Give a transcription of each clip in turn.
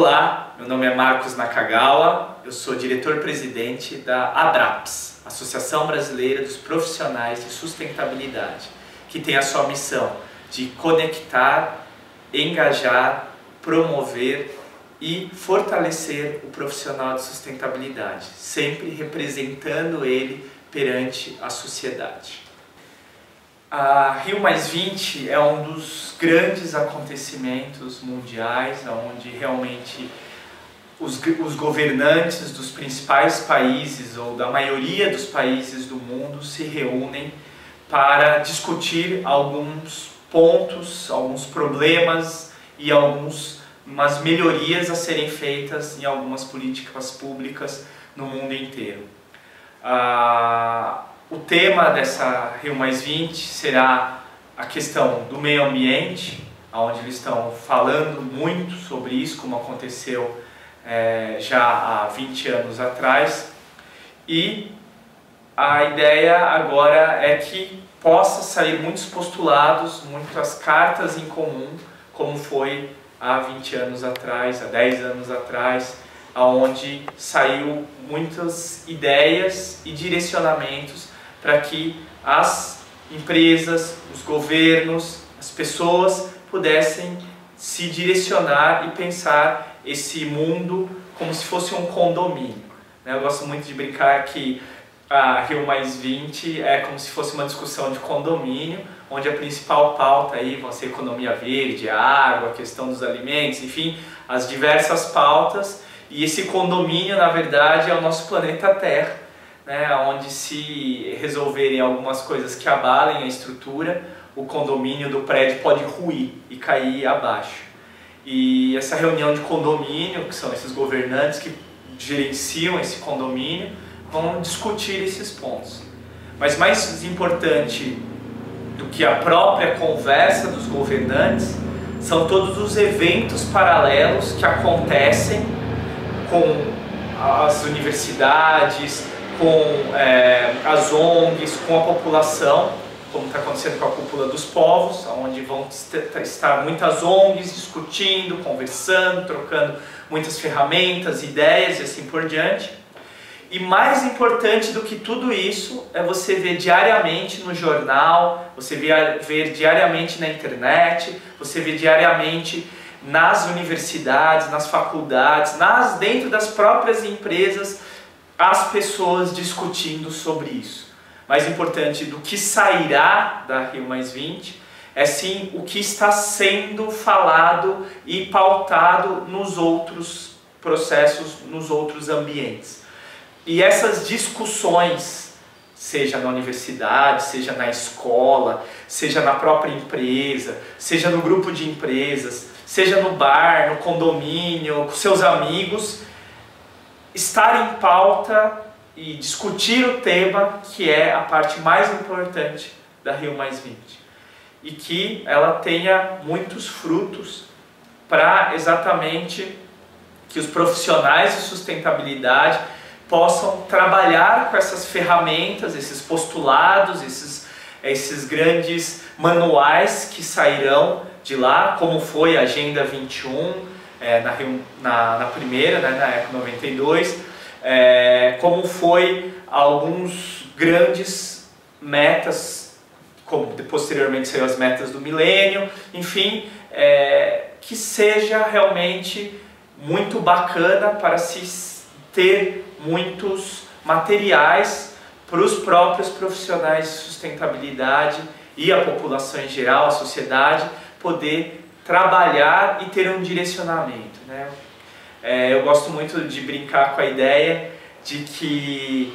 Olá, meu nome é Marcos Nakagawa, eu sou diretor-presidente da ABRAPS, Associação Brasileira dos Profissionais de Sustentabilidade, que tem a sua missão de conectar, engajar, promover e fortalecer o profissional de sustentabilidade, sempre representando ele perante a sociedade. A Rio+20 é um dos grandes acontecimentos mundiais, onde realmente os governantes dos principais países ou da maioria dos países do mundo se reúnem para discutir alguns pontos, alguns problemas e algumas melhorias a serem feitas em algumas políticas públicas no mundo inteiro. O tema dessa Rio+20 será a questão do meio ambiente, onde eles estão falando muito sobre isso, como aconteceu já há 20 anos atrás. E a ideia agora é que possa sair muitos postulados, muitas cartas em comum, como foi há 20 anos atrás, há 10 anos atrás, onde saiu muitas ideias e direcionamentos para que as empresas, os governos, as pessoas pudessem se direcionar e pensar esse mundo como se fosse um condomínio. Eu gosto muito de brincar que a Rio+20 é como se fosse uma discussão de condomínio, onde a principal pauta aí vão ser economia verde, a água, a questão dos alimentos, enfim, as diversas pautas. E esse condomínio, na verdade, é o nosso planeta Terra, onde se resolverem algumas coisas que abalem a estrutura, o condomínio do prédio pode ruir e cair abaixo. E essa reunião de condomínio, que são esses governantes que gerenciam esse condomínio, vão discutir esses pontos. Mas mais importante do que a própria conversa dos governantes são todos os eventos paralelos que acontecem com as universidades, com as ONGs, com a população, como está acontecendo com a Cúpula dos Povos, onde vão estar muitas ONGs discutindo, conversando, trocando muitas ferramentas, ideias e assim por diante. E mais importante do que tudo isso é você ver diariamente no jornal, você ver diariamente na internet, você ver diariamente nas universidades, nas faculdades, dentro das próprias empresas, as pessoas discutindo sobre isso. Mais importante do que sairá da Rio+20 é sim o que está sendo falado e pautado nos outros processos, nos outros ambientes. E essas discussões, seja na universidade, seja na escola, seja na própria empresa, seja no grupo de empresas, seja no bar, no condomínio, com seus amigos, estar em pauta e discutir o tema que é a parte mais importante da Rio+20 e que ela tenha muitos frutos para exatamente que os profissionais de sustentabilidade possam trabalhar com essas ferramentas, esses postulados, esses grandes manuais que sairão de lá, como foi a Agenda 21, na primeira, na Eco 92, como foi alguns grandes metas, como posteriormente saiu as metas do milênio, enfim, que seja realmente muito bacana para se ter muitos materiais para os próprios profissionais de sustentabilidade e a população em geral, a sociedade, poder trabalhar e ter um direcionamento. Eu gosto muito de brincar com a ideia de que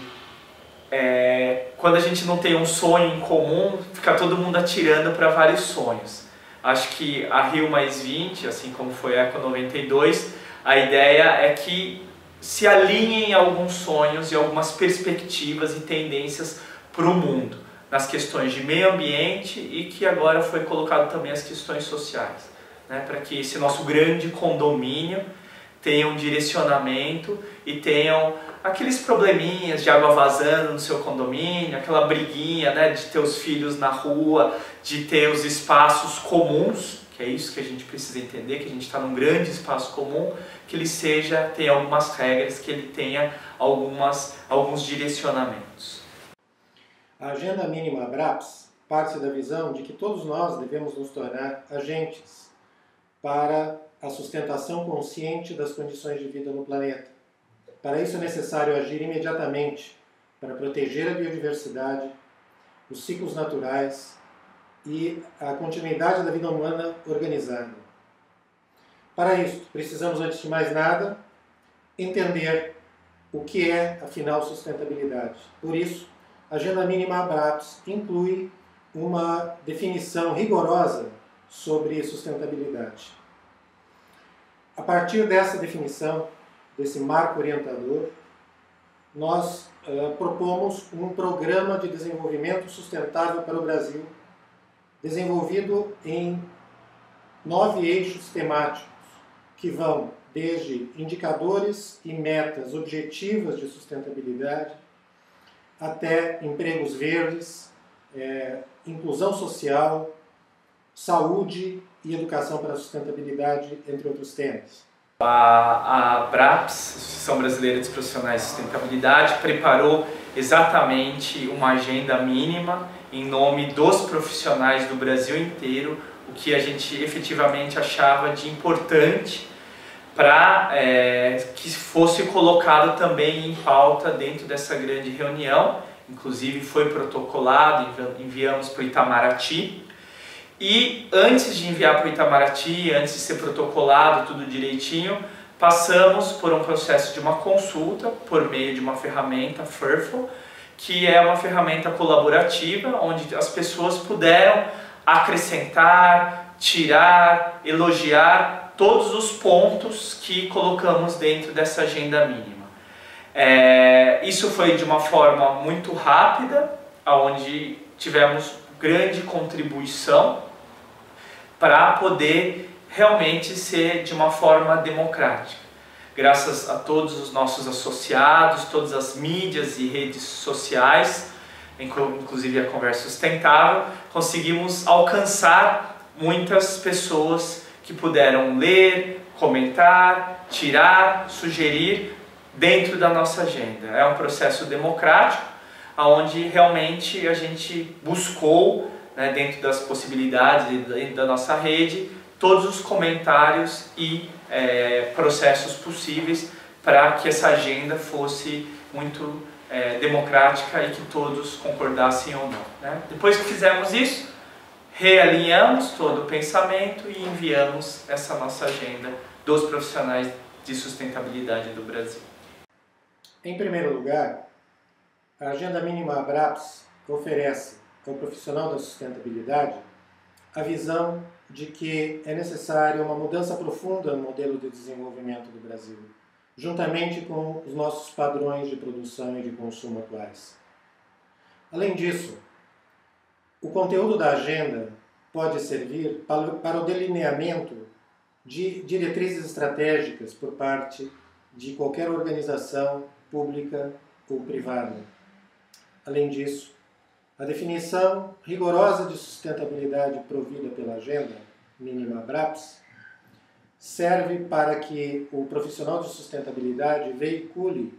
quando a gente não tem um sonho em comum, fica todo mundo atirando para vários sonhos. Acho que a Rio+20, assim como foi a Eco 92, a ideia é que se alinhem alguns sonhos e algumas perspectivas e tendências para o mundo, nas questões de meio ambiente e que agora foi colocado também as questões sociais, para que esse nosso grande condomínio tenha um direcionamento e tenham aqueles probleminhas de água vazando no seu condomínio, aquela briguinha de ter os filhos na rua, de ter os espaços comuns que é isso que a gente precisa entender, que a gente está num grande espaço comum, que ele tenha algumas regras, que ele tenha alguns direcionamentos. A Agenda Mínima Abraps parte da visão de que todos nós devemos nos tornar agentes para a sustentação consciente das condições de vida no planeta. Para isso é necessário agir imediatamente para proteger a biodiversidade, os ciclos naturais e a continuidade da vida humana organizada. Para isso, precisamos, antes de mais nada, entender o que é, afinal, sustentabilidade. Por isso, a Agenda Mínima Abraps inclui uma definição rigorosa sobre sustentabilidade. A partir dessa definição, desse marco orientador, nós propomos um programa de desenvolvimento sustentável para o Brasil, desenvolvido em 9 eixos temáticos, que vão desde indicadores e metas objetivas de sustentabilidade, até empregos verdes, inclusão social, saúde e educação para a sustentabilidade, entre outros temas. A ABRAPS, Associação Brasileira dos Profissionais de Sustentabilidade, preparou exatamente uma agenda mínima em nome dos profissionais do Brasil inteiro, o que a gente efetivamente achava de importante para que fosse colocado também em pauta dentro dessa grande reunião. Inclusive foi protocolado, enviamos para o Itamaraty. E antes de enviar para o Itamaraty, antes de ser protocolado tudo direitinho, passamos por um processo de uma consulta por meio de uma ferramenta, Furful, que é uma ferramenta colaborativa, onde as pessoas puderam acrescentar, tirar, elogiar todos os pontos que colocamos dentro dessa agenda mínima. Isso foi de uma forma muito rápida, onde tivemos grande contribuição para poder realmente ser de uma forma democrática. Graças a todos os nossos associados, todas as mídias e redes sociais, inclusive a Conversa Sustentável, conseguimos alcançar muitas pessoas que puderam ler, comentar, tirar, sugerir dentro da nossa agenda. É um processo democrático, onde realmente a gente buscou, dentro das possibilidades dentro da nossa rede, todos os comentários e processos possíveis para que essa agenda fosse muito democrática e que todos concordassem ou não. Depois que fizemos isso, realinhamos todo o pensamento e enviamos essa nossa agenda dos profissionais de sustentabilidade do Brasil. Em primeiro lugar, a Agenda Mínima ABRAPS oferece ao profissional da sustentabilidade a visão de que é necessária uma mudança profunda no modelo de desenvolvimento do Brasil, juntamente com os nossos padrões de produção e de consumo atuais. Além disso, o conteúdo da agenda pode servir para o delineamento de diretrizes estratégicas por parte de qualquer organização pública ou privada. Além disso, a definição rigorosa de sustentabilidade provida pela Agenda Mínima ABRAPS serve para que o profissional de sustentabilidade veicule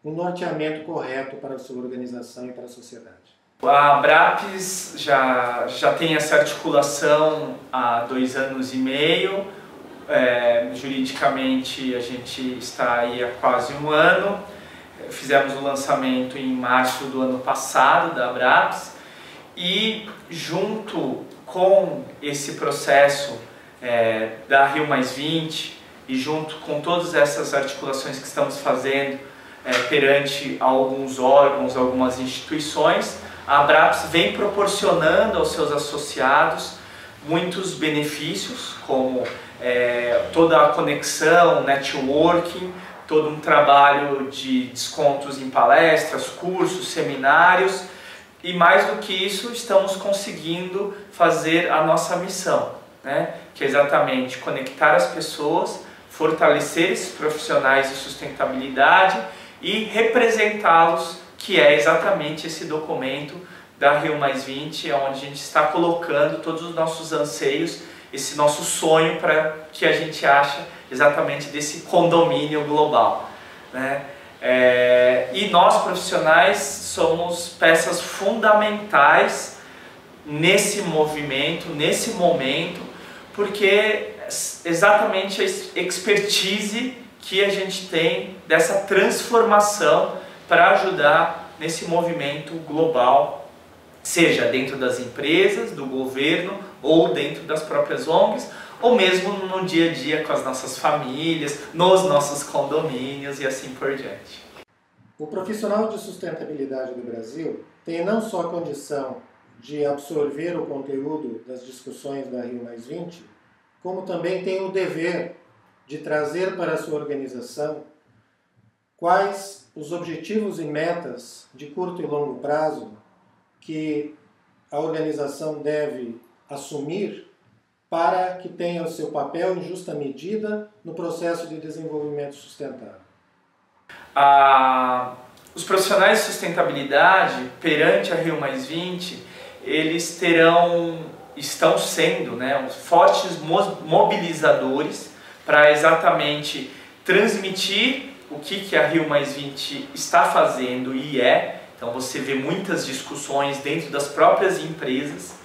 um norteamento correto para a sua organização e para a sociedade. A ABRAPS já tem essa articulação há 2 anos e meio, juridicamente a gente está aí há quase 1 ano. Fizemos o lançamento em março do ano passado da ABRAPS e junto com esse processo da Rio+20 e junto com todas essas articulações que estamos fazendo perante alguns órgãos, algumas instituições, a ABRAPS vem proporcionando aos seus associados muitos benefícios, como toda a conexão, networking, todo um trabalho de descontos em palestras, cursos, seminários e mais do que isso estamos conseguindo fazer a nossa missão, que é exatamente conectar as pessoas, fortalecer esses profissionais de sustentabilidade e representá-los, que é exatamente esse documento da Rio+20, onde a gente está colocando todos os nossos anseios esse nosso sonho para que a gente acha exatamente desse condomínio global, né? E nós profissionais somos peças fundamentais nesse movimento, nesse momento, porque exatamente a expertise que a gente tem dessa transformação para ajudar nesse movimento global, seja dentro das empresas, do governo ou dentro das próprias ONGs, ou mesmo no dia a dia com as nossas famílias, nos nossos condomínios e assim por diante. O profissional de sustentabilidade do Brasil tem não só a condição de absorver o conteúdo das discussões da Rio+20, como também tem o dever de trazer para a sua organização quais os objetivos e metas de curto e longo prazo que a organização deve assumir para que tenha o seu papel em justa medida no processo de desenvolvimento sustentável. Os profissionais de sustentabilidade, perante a Rio+20, eles estão sendo, né, fortes mobilizadores para exatamente transmitir o que a Rio+20 está fazendo e é. Então você vê muitas discussões dentro das próprias empresas,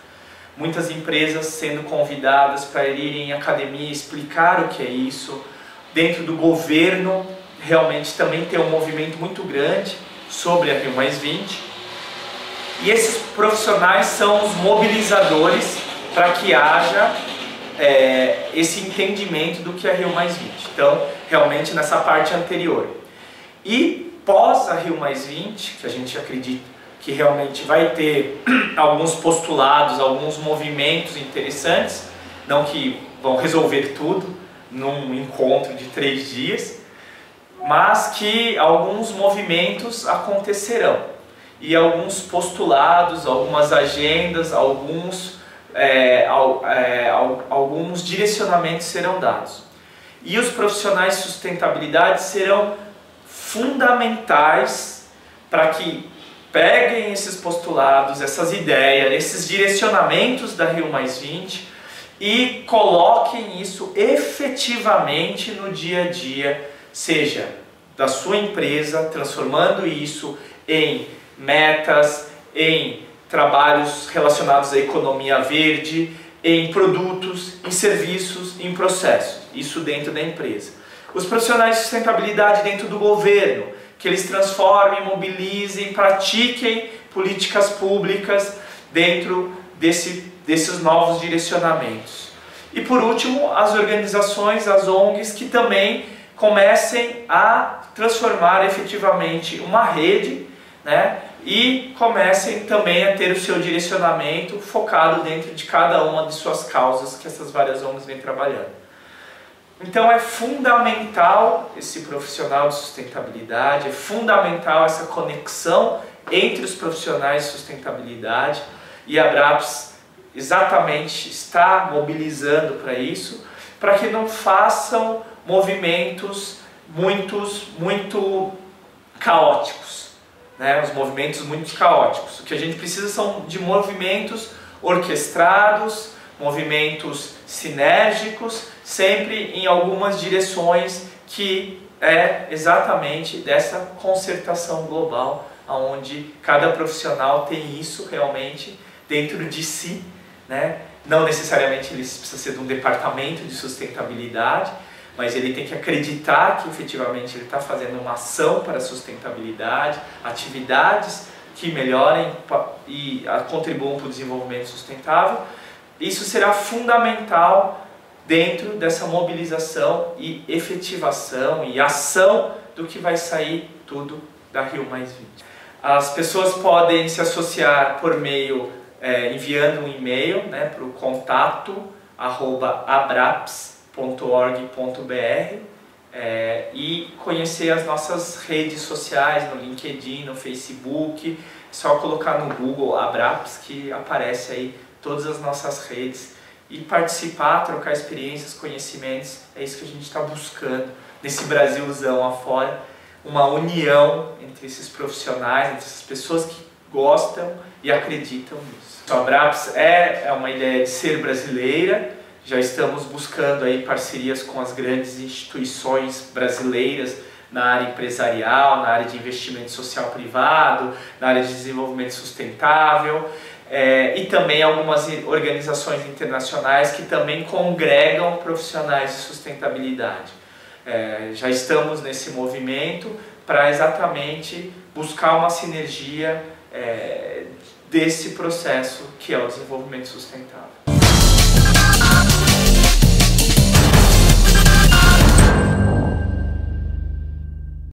muitas empresas sendo convidadas para irem em academia explicar o que é isso. Dentro do governo, realmente também tem um movimento muito grande sobre a Rio+20. E esses profissionais são os mobilizadores para que haja esse entendimento do que é a Rio+20. Então, realmente nessa parte anterior. E pós a Rio+20, que a gente acredita que realmente vai ter alguns postulados, alguns movimentos interessantes, não que vão resolver tudo num encontro de 3 dias, mas que alguns movimentos acontecerão. E alguns postulados, algumas agendas, alguns direcionamentos serão dados. E os profissionais de sustentabilidade serão fundamentais para que peguem esses postulados, essas ideias, esses direcionamentos da Rio+20 e coloquem isso efetivamente no dia a dia, seja da sua empresa, transformando isso em metas, em trabalhos relacionados à economia verde, em produtos, em serviços, em processos, isso dentro da empresa. Os profissionais de sustentabilidade dentro do governo, que eles transformem, mobilizem, pratiquem políticas públicas dentro desses novos direcionamentos. E por último, as organizações, as ONGs, que também comecem a transformar efetivamente uma rede, né? E comecem também a ter o seu direcionamento focado dentro de cada uma de suas causas que essas várias ONGs vêm trabalhando. Então é fundamental esse profissional de sustentabilidade, é fundamental essa conexão entre os profissionais de sustentabilidade, e a Abraps exatamente está mobilizando para isso, para que não façam movimentos muito caóticos, né? Os movimentos muito caóticos. O que a gente precisa são de movimentos orquestrados, movimentos sinérgicos, sempre em algumas direções, que é exatamente dessa concertação global, onde cada profissional tem isso realmente dentro de si, né? Não necessariamente ele precisa ser de um departamento de sustentabilidade, mas ele tem que acreditar que efetivamente ele está fazendo uma ação para a sustentabilidade, atividades que melhorem e contribuam para o desenvolvimento sustentável. Isso será fundamental dentro dessa mobilização e efetivação e ação do que vai sair tudo da Rio+20. As pessoas podem se associar por meio, enviando um e-mail, né, para o contato@abraps.org.br e conhecer as nossas redes sociais no LinkedIn, no Facebook. É só colocar no Google Abraps que aparece aí todas as nossas redes, e participar, trocar experiências, conhecimentos. É isso que a gente está buscando nesse Brasilzão afora, uma união entre esses profissionais, entre essas pessoas que gostam e acreditam nisso. A Abraps é uma ideia de ser brasileira, já estamos buscando aí parcerias com as grandes instituições brasileiras na área empresarial, na área de investimento social privado, na área de desenvolvimento sustentável, e também algumas organizações internacionais que também congregam profissionais de sustentabilidade. Já estamos nesse movimento para exatamente buscar uma sinergia desse processo que é o desenvolvimento sustentável.